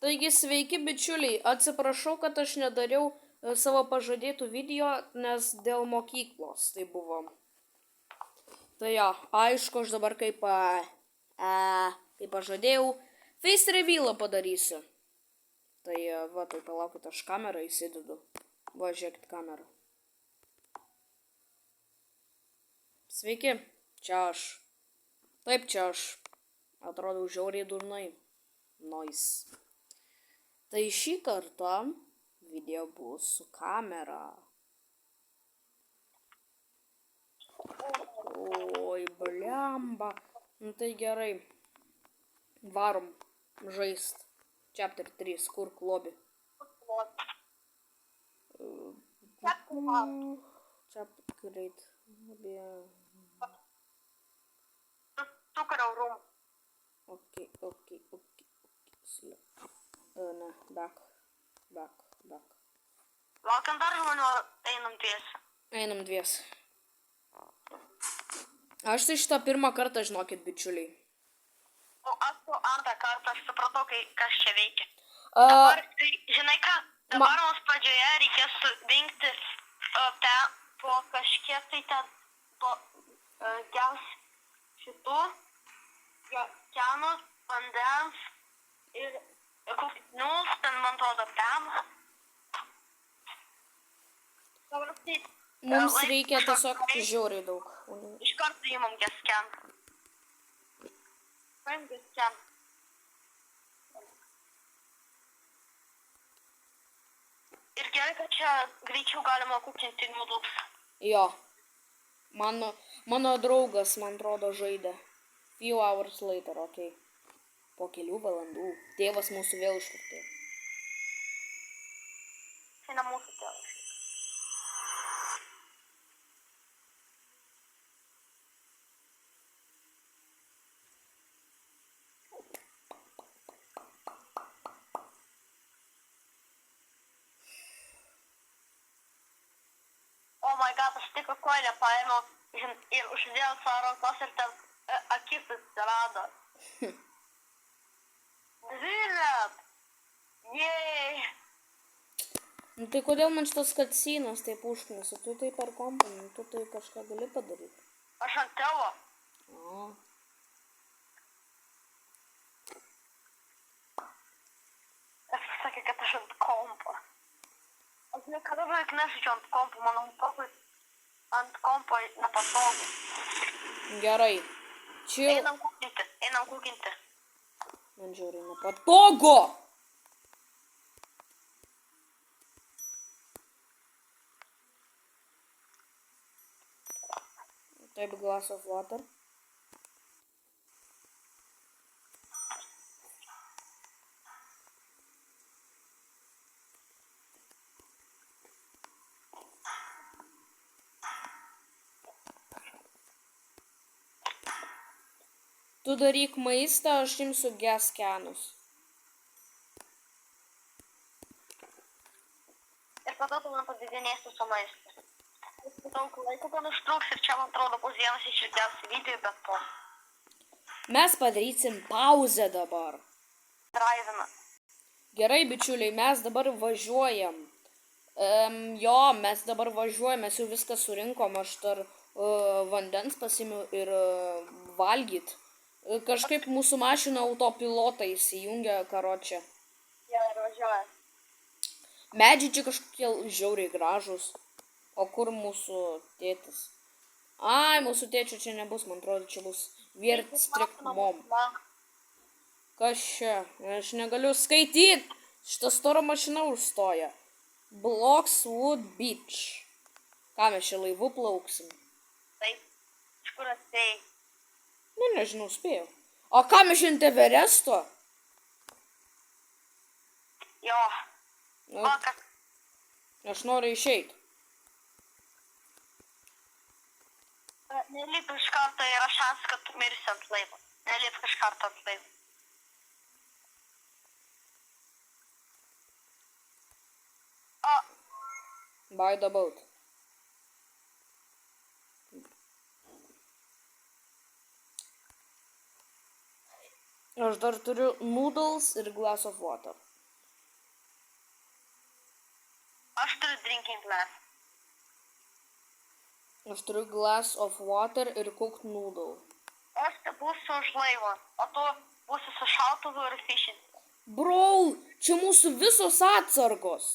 Taigi sveiki bičiuliai, atsiprašau, kad aš nedariau savo pažadėtų video, nes dėl mokyklos tai buvo. Tai jo, aišku, aš dabar kaip pažadėjau, face revealą padarysiu. Tai va, tai palaukit, aš kamerą įsidedu. Va, žiūrėkit kamerą. Sveiki, čia aš. Taip, čia aš. Atrodo žiauriai durnai. Nice. Tai šį kartą video bus su kamera. Oi, blemba. Nu tai gerai. Varom žaist. Chapter 3, kurk lobby. Chapter great. Tukarau room. Okay. Ne, back. Laukiam dar žmonių, einam dviese. Einam dvies. Aš tai šitą pirmą kartą, žinokit, bičiuliai. O aš jau antrą kartą supratau, kas čia veikia. Dabar, žinai ką, dabar mums pradžioje reikės surinkti po kažkiek tai ten gels šitų kenus, vandens ir kupnius, ten man atrodo ten. Mums reikia tiesiog žiauriai daug. Iš karto įmam gesken. Paim gesken. Ir gerai, kad čia greičiau galima kukinti noodles. Jo. Mano draugas, man atrodo, žaidė. Few hours later, okei. Po kelių valandų. Tėvas mūsų vėl iškurtė. Tai ne mūsų tėvas. Oh my god, aš tik koilę paėmiau ir uždėjau savo rankos ir ten akis atsirado. Žiūrėt! Jei! Nu tai kodėl man šitas cutscenes taip užknisa? Tu tai per kompą, tu tai kažką gali padaryti. Aš ant tėvo. O. Aš sakė, kad aš ant kompo. Aš niekada beveik nežaidžiu ant kompo, man ant kompo nepatogu. Gerai. Čia... Einam kukinti. Man žiauriai nepatogu! Taip, glass of water. Tu daryk maistą, aš imsiu geskenus. Ir tada tu man padidinėsi su maistu. Daug laiko man užtruks ir čia man atrodo bus vienas iš ilgiausių video, bet po. Mes padarysim pauzę dabar. Drivina. Gerai, bičiuliai, mes dabar važiuojam. Mes dabar važiuojam, mes jau viską surinkom, aš dar vandens pasimiu ir valgyt. Kažkaip mūsų mašina autopilotą įsijungia, karočią. Jie ir važiuoja. Medžiai čia kažkokie žiauriai gražus. O kur mūsų tėtis? Ai, mūsų tėčio čia nebus, man atrodo, čia bus Weird Strict Mom. Kas čia? Aš negaliu skaityti. Šitą storą mašiną užstoja. Bloxwood Beach. Ką mes čia laivu plauksim? Taip. Iš kur atėjai? Nu, nežinau, spėjau. O ką mes šiandien Everesto? Jo. Nu, Vakar. aš noriu išeiti. Nelip iš karto, yra šansas, kad tu mirsi ant laivo. Nelip iš karto ant laivo. Buy the boat. Aš dar turiu noodles ir glass of water. Aš turiu drinking glass. Aš turiu glass of water ir cooked noodle. Aš būsiu už laivo, o tu būsi su šautuvu ir fishing. Bro, čia mūsų visos atsargos.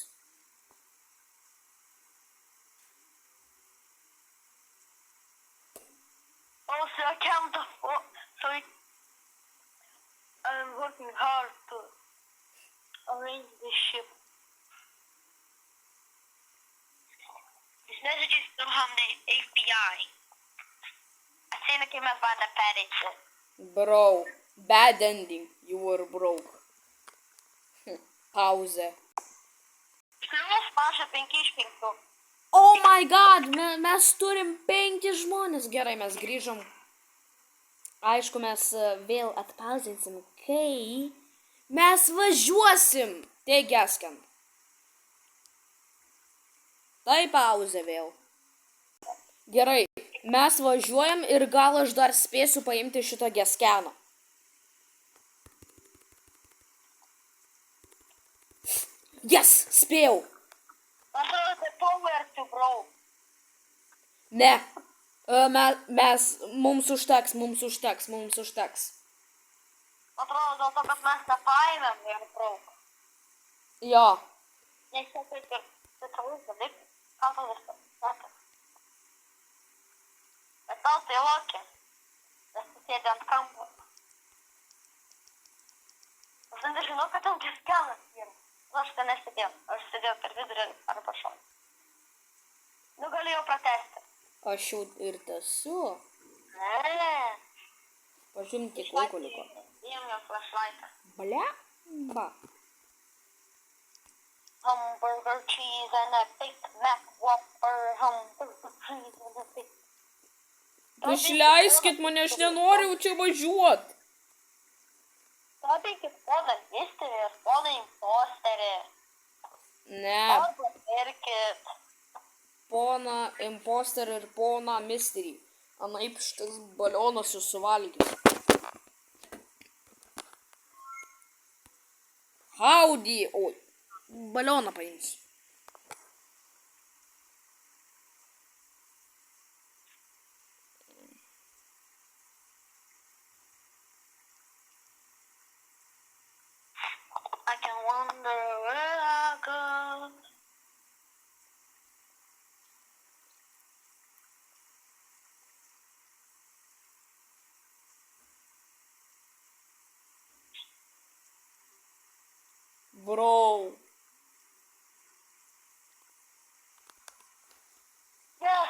Also, I can't afford, so I'm working hard to arrange this ship. These messages from the FBI. Atsina, kai mes bandėm pereiti. Bro, bad ending. You were broke. Pause. Plius maža 5 iš 5. Oh my god, mes turim 5 žmonės. Gerai, mes grįžom. Aišku, mes vėl atpauzinsim, kai mes važiuosim. Tai gesken. Tai pauzė vėl. Gerai, mes važiuojam ir gal aš dar spėsiu paimti šitą geskeną. Yes, spėjau. Man atrodo, tai power to bro. Ne. Mums užteks. Man atrodo, dėl to, kad mes nepaėmėm ir bro. Jo. Nes čia kaip ir specialus dalykas. Ką tau viskas? Bet tau tai lokė. Nes tu sėdė ant kampo. Aš nežinau, kad ten geskenas yra. Aš ten nesėdėjau. Aš sėdėjau per vidurį arba šon. Nu, galėjau pratesti. Aš jau ir tęsiu. Ne. Pažiūrėm, kiek laiko liko. Įjungiau flashlightą. Blemba. Hamburger cheese and a Big Mac Whopper. Hamburger cheese and a Big... Išleiskit mane, aš nenoriu čia važiuot. Pateikit poną misterį ir poną imposterį. Ne. Arba pirkit. Poną imposterį ir poną misterį. Anaip šitas balionas jūs suvalgys. Howdy. Oi. Balioną paimsiu. I can wonder where I go. Bro. Yeah.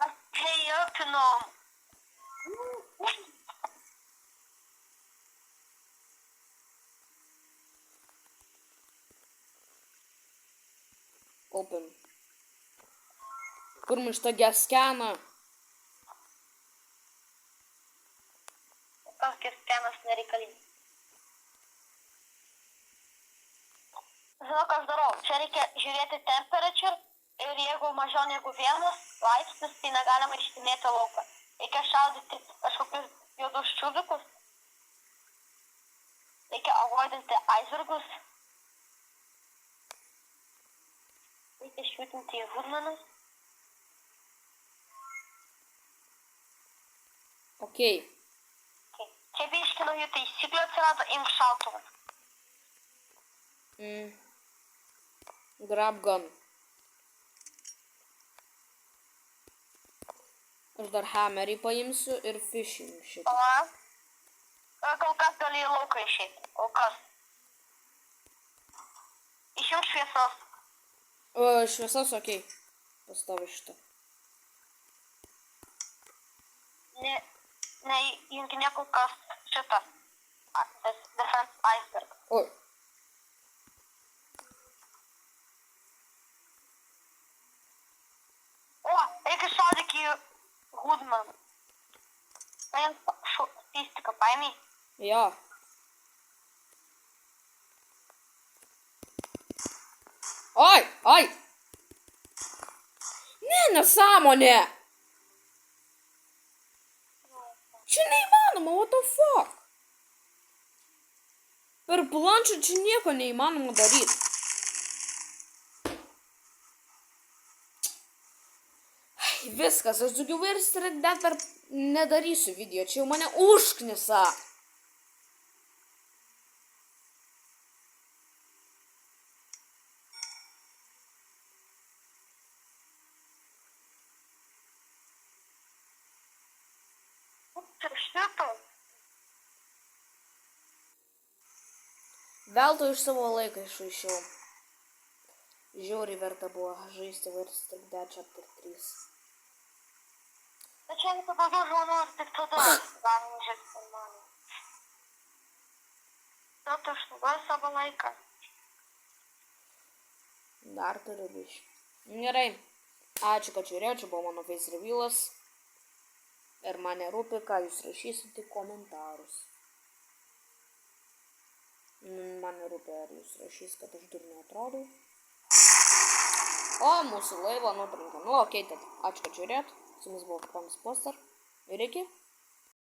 Let's pay up to know. Open. Kur man šitą geskeną? Kokias temas nereikalingas. Žinau, ką aš darau. Čia reikia žiūrėti temperature ir jeigu mažiau negu 1 laipsnis, tai negalima išsimėti lauką. Reikia šaudyti kažkokius juodus čiubikus. Reikia avoidinti aizvirgus. Reikia švitinti į hudmanus. Okei. Čia biški naujų taisyklių atsirado, imk šautuvą. Grab gun. Aš dar hammerį paimsiu ir fishing šitą. Pala. Kol kas gali į lauką išeiti. Kol kas. Išjung šviesos. Šviesas, okei. Pastovi šitą. Neįjunginė kol kas šitą. Defense iceberg. Oi. O, reikia šaudyti į Hudman. Paim statistiką, paimi. Jo. Oi, oi. Ne, nesąmonė. Čia neįmanoma, what the fuck? Per planšą čia nieko neįmanoma daryti. viskas, aš daugiau ir net per nedarysiu video, čia jau mane užknisa. Šito. Veltui iš savo laiką išraišiau. Žiauriai verta buvo žaisti Words Take That Chapter 3. Bet čia reikia daugiau žmonių ir tik tada galima žaisti normaliai. Tad aš naudoju savo laiką. Dar turiu biškį. Gerai. Ačiū, kad žiūrėjau, čia buvo mano face revealas. Ir mane rūpi, ką jūs rašysite komentarus. Mane rūpi, ar jūs rašys, kad aš durniai atrodau. O, mūsų laivą nutrinka. Nu, okei, tad ačiū, kad žiūrėjot. Su jumis buvo Ponas Poster. Ir iki.